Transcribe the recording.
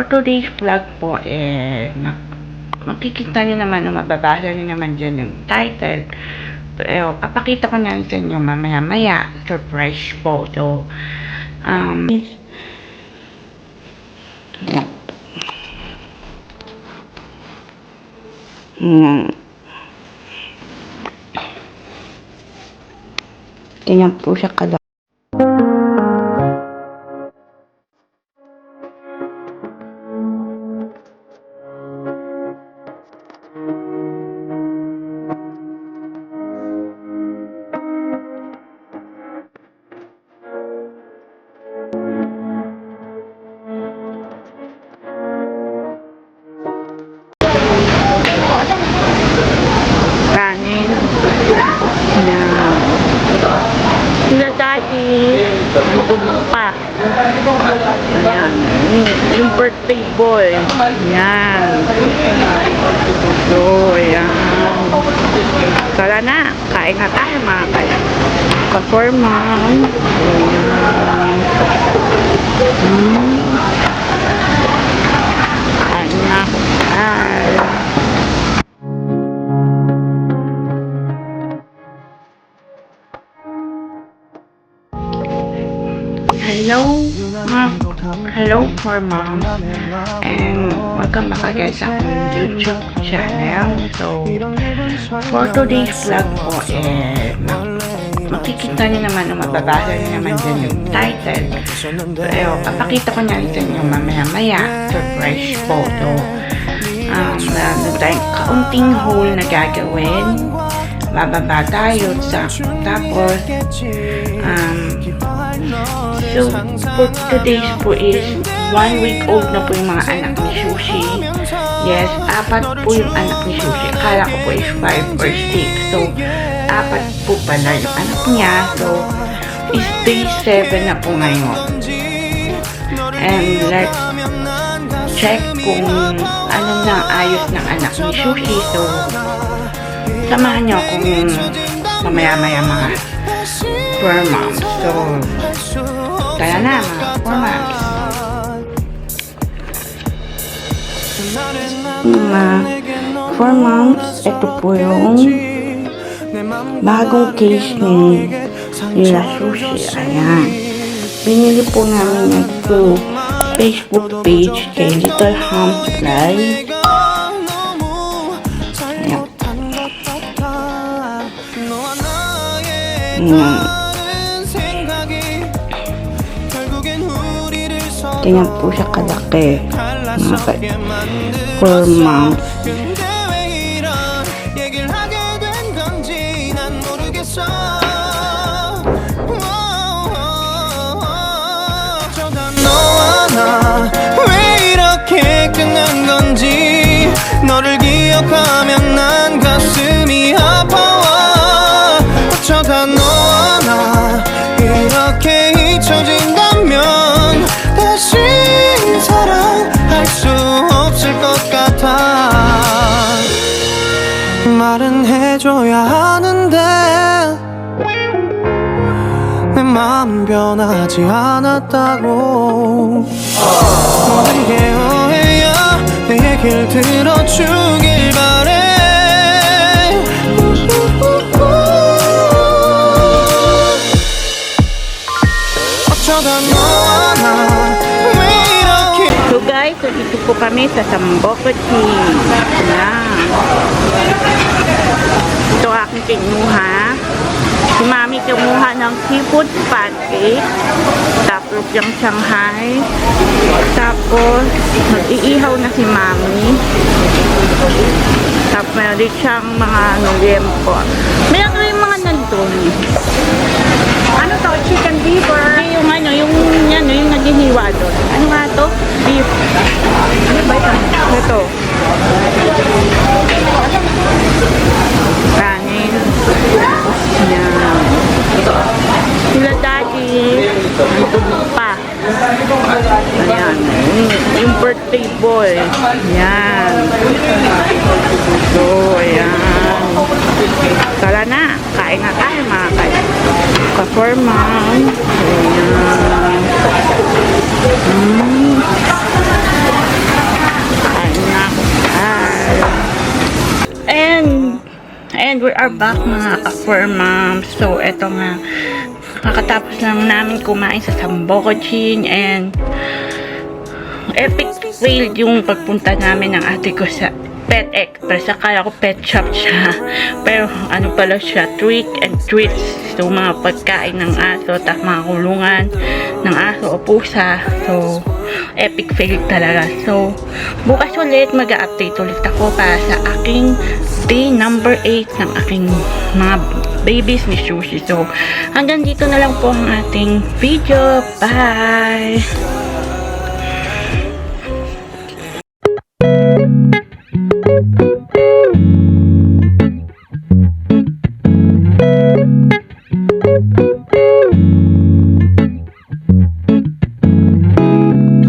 For today's vlog po, makikita nyo naman, mababasa nyo naman dyan yung title. Pero, papakita ko na sa inyo mamaya-maya. Surprise photo. Ganyan po siya kalaki. Kanin na sila dati pa. Ayan. Yung birthday boy. Ayan. So, ayan. Tara na. Kain na tayo mga kaya. Ka-formal. Ayan. Kain na. Hello for mom, and welcome back again sa aking YouTube channel. So, for today's vlog po, makikita nyo naman, mababasa nyo naman dyan yung title. Pero, papakita ko na sa inyo mamaya-maya. Surprise photo. Meron tayong kaunting haul na gagawin. Bababa tayo tapos so for today's po is 1 week old na po yung mga anak ni Sushi. Yes, 4 po yung anak ni Sushi. Akala ko po is 5 or 6. So 4 po pala yung anak niya. So is day 7 na po ngayon. And let's check kung ano na ayos ng anak ni Sushi. So samahan nyo kung mamaya-maya mga for moms. So, tara na mga for moms. Mga for moms, ito po yung bagong case ni nila Sushi. Ayan. Binili po namin ito Facebook page kay Little Ham Supply. Ganyan po siya kalaki. For moms. 왜 이렇게 끝난 건지 너를 기억하면 난 가슴이 아파와 어쩌다 너와 나 이렇게 잊혀진다면 다시 사랑할 수 없을 것 같아 말은 해줘야 하는데 내 마음 변하지 않았다고 너에게 오해야 내 얘길 들어주길 바래 So guys, so dito po kami sa Sambokochi. Ito aking kinuha. Si Mami kumuha ng seafood pancake. Tapos yung Shanghai. Tapos mag-iihaw na si Mami. Tapos meron din siyang mga liempo. Meron rin mga nandun. Ano to? Chicken liver? Yung ano, yung naghihiwa doon. Ano nga to? Beef. Ano ba ito? Ito. Kanin. Yan. Sila daddy. Pa. Ayan. Yung birthday boy. Yan. So, ayan. Tara na. Kain na tayo mga kaya. Ka-formal. Ayan. And we are back mga ka-fur moms. So, eto nga. Kakatapos lang namin kumain sa Sambocochin and epic fail yung pagpunta namin ng ate ko sa Pet Express. Akala ko pet shop siya. Pero ano pala siya, treat and treats. So, mga pagkain ng aso, tapos mga kulungan ng aso o pusa. So, epic fail talaga. So, bukas ulit mag-update ulit ako para sa aking day number 8 ng aking mga babies ni Sushi. So, hanggang dito na lang po ang ating video. Bye!